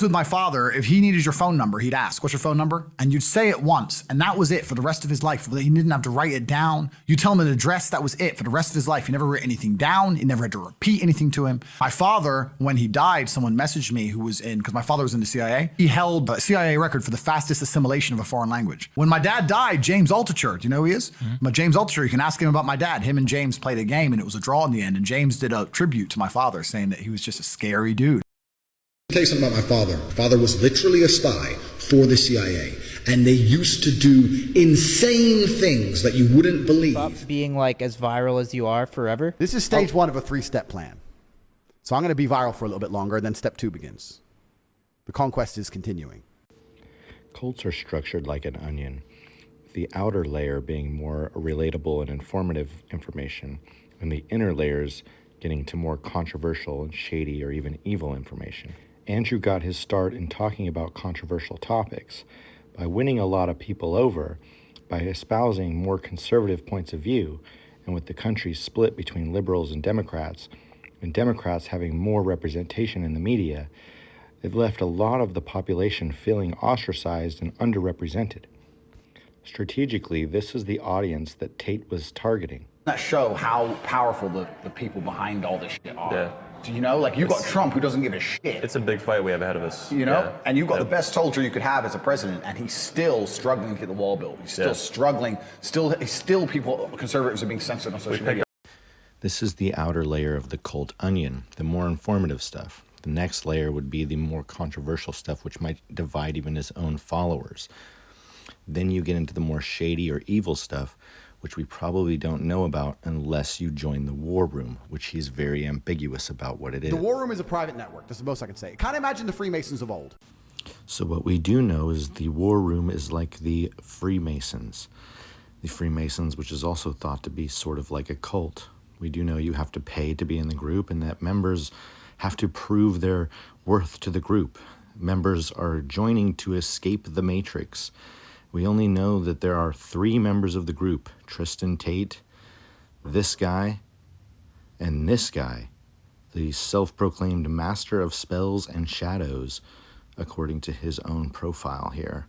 With my father, if he needed your phone number, he'd ask, what's your phone number? And you'd say it once, and that was it for the rest of his life. He didn't have to write it down. You tell him an address, that was it for the rest of his life. He never wrote anything down. He never had to repeat anything to him. My father, when he died, someone messaged me who was because my father was in the CIA. He held a CIA record for the fastest assimilation of a foreign language. When my dad died, James Altucher, do you know who he is? Mm-hmm. James Altucher, you can ask him about my dad. Him and James played a game, and it was a draw in the end. And James did a tribute to my father, saying that he was just a scary dude. I'll tell you something about my father. My father was literally a spy for the CIA, and they used to do insane things that you wouldn't believe. Stop being like as viral as you are forever. This is stage one of a 3-step plan. So I'm going to be viral for a little bit longer, then step 2 begins. The conquest is continuing. Cults are structured like an onion, the outer layer being more relatable and informative information, and the inner layers getting to more controversial and shady or even evil information. Andrew got his start in talking about controversial topics by winning a lot of people over, by espousing more conservative points of view, and with the country split between liberals and Democrats having more representation in the media, it left a lot of the population feeling ostracized and underrepresented. Strategically, this is the audience that Tate was targeting. That show how powerful the people behind all this shit are. Yeah. Do you know? Like, you've got Trump who doesn't give a shit. It's a big fight we have ahead of us. You know? Yeah. And you've got the best soldier you could have as a president, and he's still struggling to get the wall built. He's still struggling. Still people, conservatives are being censored on social media. This is the outer layer of the cult onion, the more informative stuff. The next layer would be the more controversial stuff, which might divide even his own followers. Then you get into the more shady or evil stuff, which we probably don't know about unless you join the war room, which he's very ambiguous about what it is. The war room is a private network. That's the most I can say. Kind of imagine the Freemasons of old. So what we do know is the war room is like the Freemasons. The Freemasons, which is also thought to be sort of like a cult. We do know you have to pay to be in the group, and that members have to prove their worth to the group. Members are joining to escape the matrix. We only know that there are 3 members of the group, Tristan Tate, this guy, and this guy, the self-proclaimed master of spells and shadows, according to his own profile here.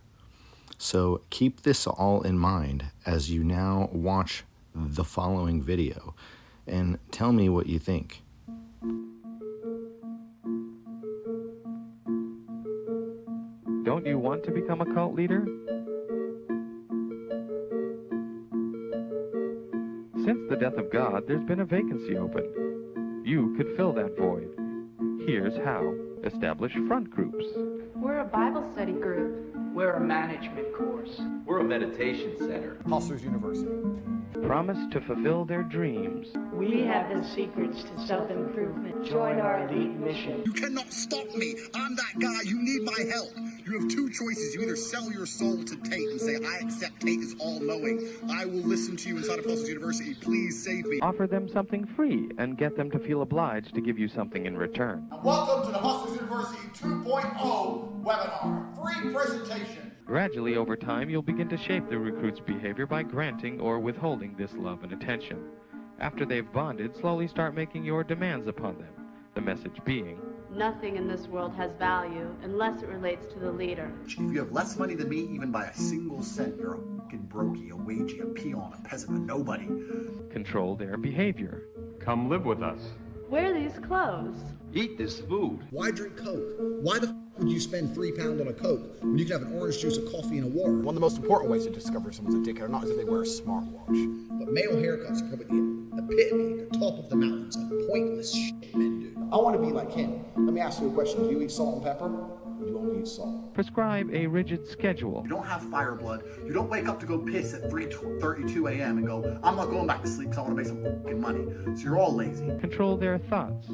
So keep this all in mind as you now watch the following video, and tell me what you think. Don't you want to become a cult leader? Since the death of God, there's been a vacancy open. You could fill that void. Here's how. Establish front groups. We're a Bible study group. We're a management course. We're a meditation center. Hustlers University. Promise to fulfill their dreams. We have the secrets to self-improvement. Join our elite mission. You cannot stop me. I'm that guy. You need my help. You have 2 choices. You either sell your soul to Tate and say, I accept Tate is all-knowing. I will listen to you inside of Hustlers University. Please save me. Offer them something free and get them to feel obliged to give you something in return. Welcome to the Hustlers University 2.0 webinar. Free presentation. Gradually, over time, you'll begin to shape the recruit's behavior by granting or withholding this love and attention. After they've bonded, slowly start making your demands upon them. The message being, nothing in this world has value unless it relates to the leader. If you have less money than me, even by a single cent, you're a fucking brokey, a wagey, a peon, a peasant, a nobody. control their behavior. Come live with us. Wear these clothes. Eat this food. Why drink Coke? Why the would you spend £3 on a Coke when you can have an orange juice, a coffee, and a water? One of the most important ways to discover if someone's a dickhead or not is if they wear a smartwatch. But male haircuts are probably the epitome, the top of the mountains of pointless shit men do. I want to be like him. Let me ask you a question. Do you eat salt and pepper? Or do you only eat salt? Prescribe a rigid schedule. You don't have fire blood. You don't wake up to go piss at 3:32 a.m. and go, I'm not going back to sleep because I want to make some fucking money. So you're all lazy. Control their thoughts.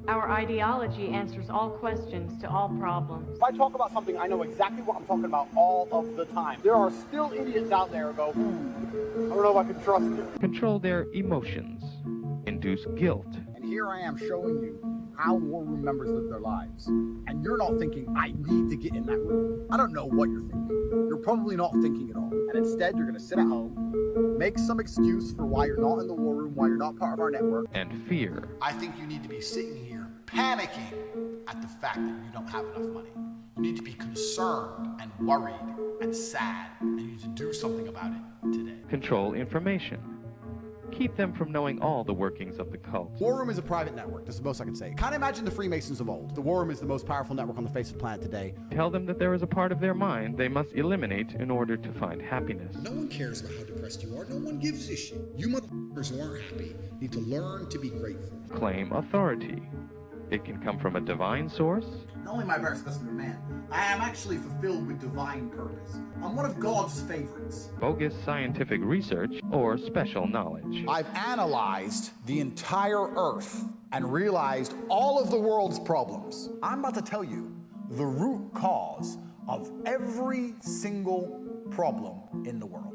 Our ideology answers all questions to all problems. If I talk about something, I know exactly what I'm talking about all of the time. There are still idiots out there who go, I don't know if I can trust you. Control their emotions. Induce guilt. And here I am showing you how war room members live their lives. And you're not thinking, I need to get in that room. I don't know what you're thinking. You're probably not thinking at all. And instead, you're going to sit at home, make some excuse for why you're not in the war room, why you're not part of our network. And fear. I think you need to be sitting here panicking at the fact that you don't have enough money. You need to be concerned and worried and sad, and you need to do something about it today. Control information. Keep them from knowing all the workings of the cult. War Room is a private network. That's the most I can say. Kind of imagine the Freemasons of old. The War Room is the most powerful network on the face of the planet today. Tell them that there is a part of their mind they must eliminate in order to find happiness. No one cares about how depressed you are. No one gives a shit. You motherfuckers who aren't happy need to learn to be grateful. Claim authority. It can come from a divine source. Not only am I a better specimen of man, I am actually fulfilled with divine purpose. I'm one of God's favorites. Bogus scientific research, or special knowledge. I've analyzed the entire Earth and realized all of the world's problems. I'm about to tell you the root cause of every single problem in the world.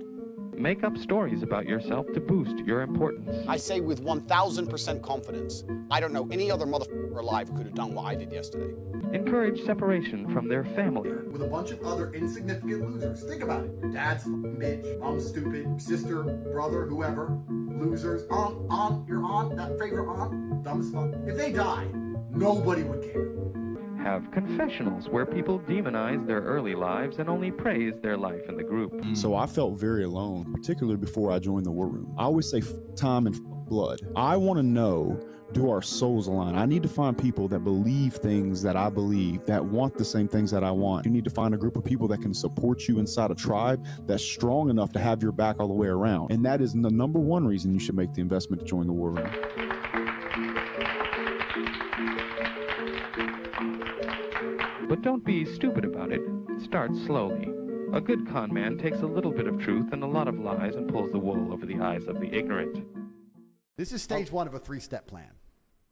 Make up stories about yourself to boost your importance. I say with 1,000% confidence, I don't know any other motherfucker alive who could have done what I did yesterday. Encourage separation from their family. With a bunch of other insignificant losers. Think about it. Your dad's a fucking bitch, mom's stupid, sister, brother, whoever. Losers. Your aunt, that favorite aunt, dumb as fuck. If they die, nobody would care. Have confessionals where people demonize their early lives and only praise their life in the group. So I felt very alone, particularly before I joined the War Room. I always say time and blood. I want to know, do our souls align? I need to find people that believe things that I believe, that want the same things that I want. You need to find a group of people that can support you inside a tribe that's strong enough to have your back all the way around. And that is the number one reason you should make the investment to join the War Room. But don't be stupid about it. Start slowly. A good con man takes a little bit of truth and a lot of lies and pulls the wool over the eyes of the ignorant. This is stage one of a 3-step plan.